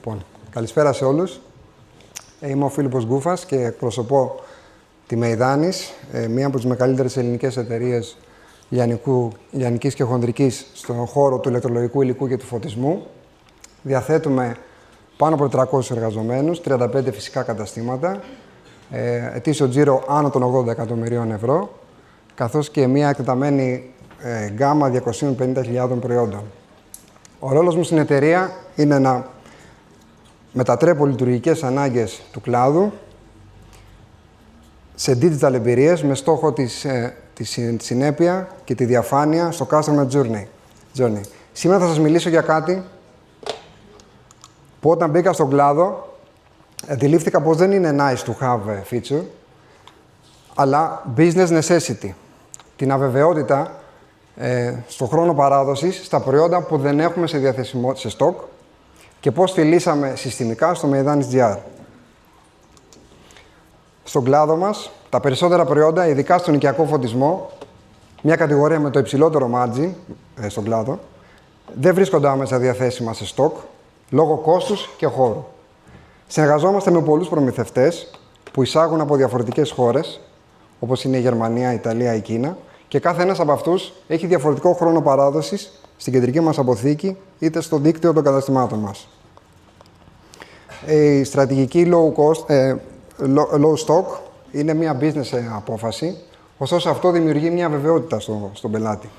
Λοιπόν, καλησπέρα σε όλους. Είμαι ο Φίλιππος Γκούφας και εκπροσωπώ τη Μεϊδάνης, μία από τις μεγαλύτερες ελληνικές εταιρείες λιανικής και χονδρικής στον χώρο του ηλεκτρολογικού υλικού και του φωτισμού. Διαθέτουμε πάνω από 400 εργαζομένους, 35 φυσικά καταστήματα, ετήσιο τζίρο άνω των 80 εκατομμυρίων ευρώ, καθώς και μία εκτεταμένη γκάμα 250.000 προϊόντων. Ο ρόλος μου στην εταιρεία είναι να μετατρέπω λειτουργικές ανάγκες του κλάδου σε digital εμπειρίες με στόχο τη συνέπεια και τη διαφάνεια στο customer journey. Σήμερα θα σας μιλήσω για κάτι που όταν μπήκα στον κλάδο αντιλήφθηκα πως δεν είναι nice to have feature, αλλά business necessity. Την αβεβαιότητα στο χρόνο παράδοσης στα προϊόντα που δεν έχουμε σε διαθεσιμότητα, σε stock, και πώς τη λύσαμε συστημικά στο Meidanis GR. Στον κλάδο μας, τα περισσότερα προϊόντα, ειδικά στον οικιακό φωτισμό, μια κατηγορία με το υψηλότερο margin στον κλάδο, δεν βρίσκονται άμεσα διαθέσιμα σε stock, λόγω κόστους και χώρου. Συνεργαζόμαστε με πολλούς προμηθευτές που εισάγουν από διαφορετικές χώρες, όπως είναι η Γερμανία, η Ιταλία, η Κίνα, και κάθε ένας από αυτούς έχει διαφορετικό χρόνο παράδοσης στην κεντρική μας αποθήκη, είτε στο δίκτυο των καταστημάτων μας. Η στρατηγική low stock είναι μια business απόφαση, ωστόσο αυτό δημιουργεί μια βεβαιότητα στον πελάτη.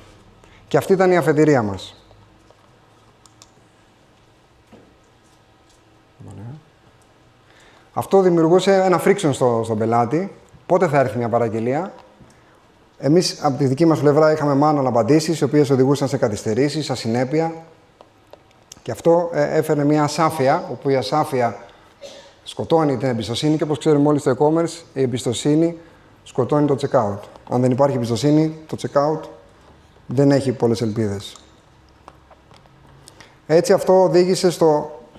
Και αυτή ήταν η αφετηρία μας. Αυτό δημιουργούσε ένα friction στον πελάτη. Πότε θα έρθει μια παραγγελία? Εμείς από τη δική μας πλευρά είχαμε μάλλον απαντήσεις, οι οποίες οδηγούσαν σε καθυστερήσεις, ασυνέπεια. Και αυτό έφερε μια ασάφεια, όπου η ασάφεια σκοτώνει την εμπιστοσύνη και όπως ξέρουμε όλοι στο e-commerce, η εμπιστοσύνη σκοτώνει το checkout. Αν δεν υπάρχει εμπιστοσύνη, το checkout δεν έχει πολλές ελπίδες. Έτσι αυτό οδήγησε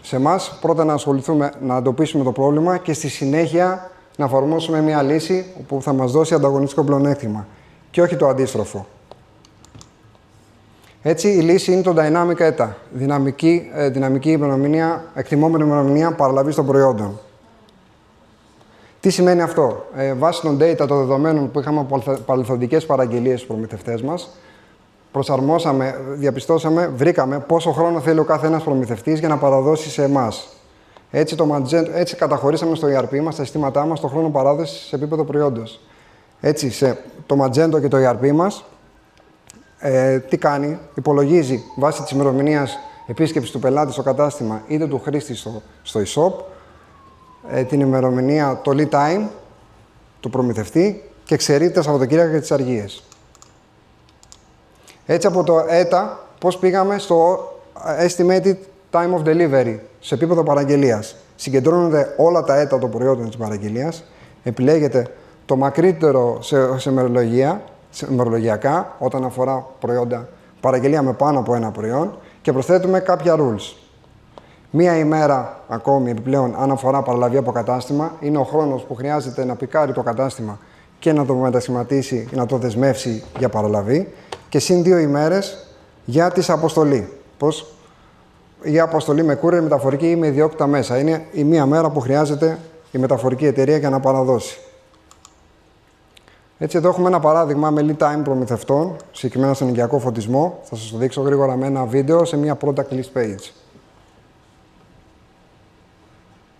σε εμάς πρώτα να ασχοληθούμε, να εντοπίσουμε το πρόβλημα και στη συνέχεια να εφαρμόσουμε μια λύση που θα μας δώσει ανταγωνιστικό πλεονέκτημα και όχι το αντίστροφο. Έτσι, η λύση είναι το Dynamic ETA, δυναμική ημερομηνία, εκτιμόμενη ημερομηνία παραλαβής των προϊόντων. Τι σημαίνει αυτό? Βάσει των data, των δεδομένων που είχαμε από παρελθοντικές παραγγελίες στους προμηθευτές μας, προσαρμόσαμε, διαπιστώσαμε, βρήκαμε πόσο χρόνο θέλει ο κάθε ένας προμηθευτής για να παραδώσει σε εμάς. Έτσι καταχωρήσαμε στο ERP μας, στα συστήματά μας, το χρόνο παράδοσης σε επίπεδο προϊόντος. Έτσι, το Magento και το ERP μας, τι κάνει? Υπολογίζει βάσει της ημερομηνίας επίσκεψης του πελάτη στο κατάστημα είτε του χρήστη στο e-shop, την ημερομηνία, το lead time του προμηθευτή και εξαιρεί τα Σαββατοκύριακα και τις αργίες. Έτσι, από το ETA, πώς πήγαμε στο Estimated Time of Delivery, σε επίπεδο παραγγελίας. Συγκεντρώνονται όλα τα ETA των προϊόντων της παραγγελίας, επιλέγεται το μακρύτερο σε ημερολογιακά, όταν αφορά προϊόντα, παραγγελία με πάνω από ένα προϊόν, και προσθέτουμε κάποια rules. Μία ημέρα ακόμη επιπλέον, αν αφορά παραλαβή από κατάστημα, είναι ο χρόνος που χρειάζεται να πικάρει το κατάστημα και να το μετασχηματίσει ή να το δεσμεύσει για παραλαβή, και συν 2 ημέρες για τη αποστολή. Πώς? Η αποστολή με courier, μεταφορική ή με ιδιόκτητα μέσα. Είναι η μία μέρα που χρειάζεται η μεταφορική εταιρεία για να παραδώσει. Έτσι, εδώ έχουμε ένα παράδειγμα με lead time προμηθευτών, συγκεκριμένα στον οικιακό φωτισμό. Θα σας το δείξω γρήγορα με ένα βίντεο σε μια product list page.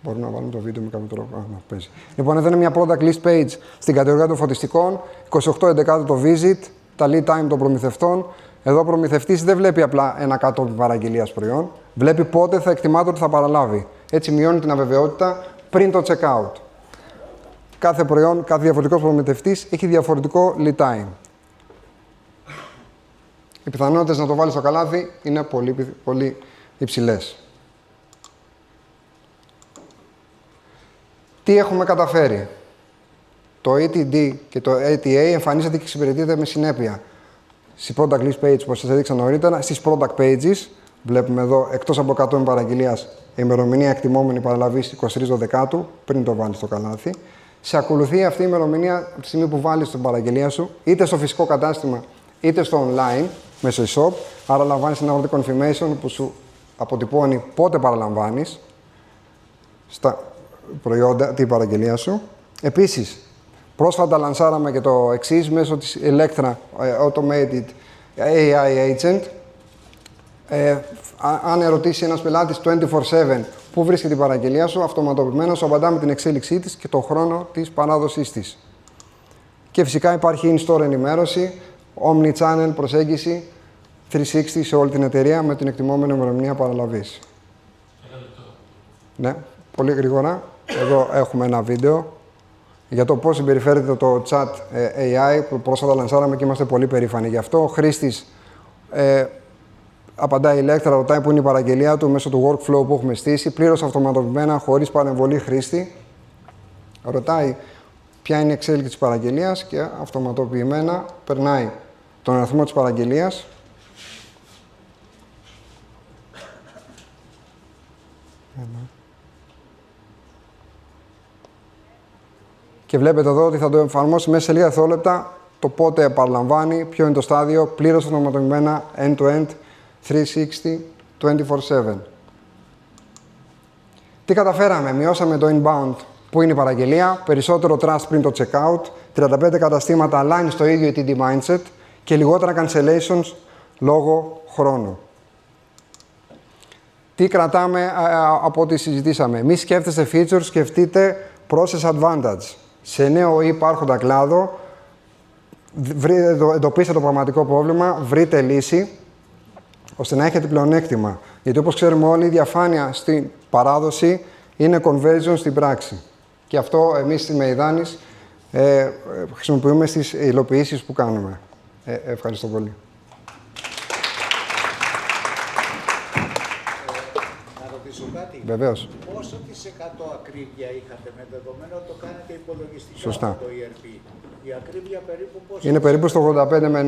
Μπορούμε να βάλουμε το βίντεο με κάποιο τρόπο. Παίζει. Λοιπόν, εδώ είναι μια product list page στην κατηγορία των φωτιστικών. 28/11 το visit, τα lead time των προμηθευτών. Εδώ ο προμηθευτής δεν βλέπει απλά ένα κατόπιν παραγγελίας προϊόν, βλέπει πότε θα εκτιμάται ότι θα παραλάβει. Έτσι, μειώνει την αβεβαιότητα πριν το checkout. Κάθε προϊόν, κάθε διαφορετικός προμηθευτής έχει διαφορετικό lead time. Οι πιθανότητες να το βάλει στο καλάθι είναι πολύ υψηλές. Τι έχουμε καταφέρει? Το ATD και το ATA εμφανίζεται και εξυπηρετείται με συνέπεια. Στη product list page, όπως σας έδειξα νωρίτερα, στις product pages, βλέπουμε εδώ, εκτός από 100 παραγγελίας, η ημερομηνία εκτιμόμενη παραλαβής 23/12, πριν το βάλεις στο καλάθι. Σε ακολουθεί αυτή η ημερομηνία από τη στιγμή που βάλεις την παραγγελία σου, είτε στο φυσικό κατάστημα, είτε στο online, μέσω e-shop. Άρα λαμβάνεις ένα order confirmation που σου αποτυπώνει πότε παραλαμβάνεις. στα προϊόντα, την παραγγελία σου. Επίσης, πρόσφατα λανσάραμε και το εξής μέσω της Electra Automated AI Agent. Αν ερωτήσει ένας πελάτης 24/7 πού βρίσκεται η παραγγελία σου, αυτοματοποιημένα σου απαντά με την εξέλιξή της και τον χρόνο της παράδοσής της. Και φυσικά υπάρχει in-store ενημέρωση, omni-channel προσέγγιση 360 σε όλη την εταιρεία με την εκτιμόμενη ημερομηνία παραλαβής. Ναι, πολύ γρήγορα. Εδώ έχουμε ένα βίντεο για το πώς συμπεριφέρεται το chat AI που πρόσφατα λανσάραμε και είμαστε πολύ περήφανοι γι' αυτό. Ο χρήστης απαντάει η Electra, ρωτάει που είναι η παραγγελία του μέσω του workflow που έχουμε στήσει, πλήρως αυτοματοποιημένα, χωρίς παρεμβολή χρήστη. Ρωτάει ποια είναι η εξέλιξη της παραγγελίας και αυτοματοποιημένα περνάει τον αριθμό της παραγγελίας. Και βλέπετε εδώ ότι θα το εφαρμόσει μέσα σε λίγα δευτερόλεπτα το πότε επαναλαμβάνει, ποιο είναι το στάδιο, πλήρως αυτοματοποιημένα, end-to-end, 360, 24/7. Τι καταφέραμε, μειώσαμε το inbound που είναι η παραγγελία, περισσότερο trust πριν το checkout, 35 καταστήματα align στο ίδιο ETD mindset και λιγότερα cancellations λόγω χρόνου. Τι κρατάμε από ό,τι συζητήσαμε. Μη σκέφτεστε features, σκεφτείτε process advantage. Σε νέο ή υπάρχοντα κλάδο, εντοπίστε το πραγματικό πρόβλημα, βρείτε λύση, ώστε να έχετε πλεονέκτημα. Γιατί όπως ξέρουμε όλοι, η διαφάνεια στην παράδοση είναι conversion στην πράξη. Και αυτό εμείς στη Μεϊδάνης χρησιμοποιούμε στις υλοποιήσεις που κάνουμε. Ευχαριστώ πολύ. Να ρωτήσω κάτι. Βεβαίως. Πόσο % ακρίβεια είχατε με δεδομένο ότι το κάνετε υπολογιστικά Σωστά. το ERP. Η ακρίβεια περίπου πόσο? Είναι περίπου στο 85 με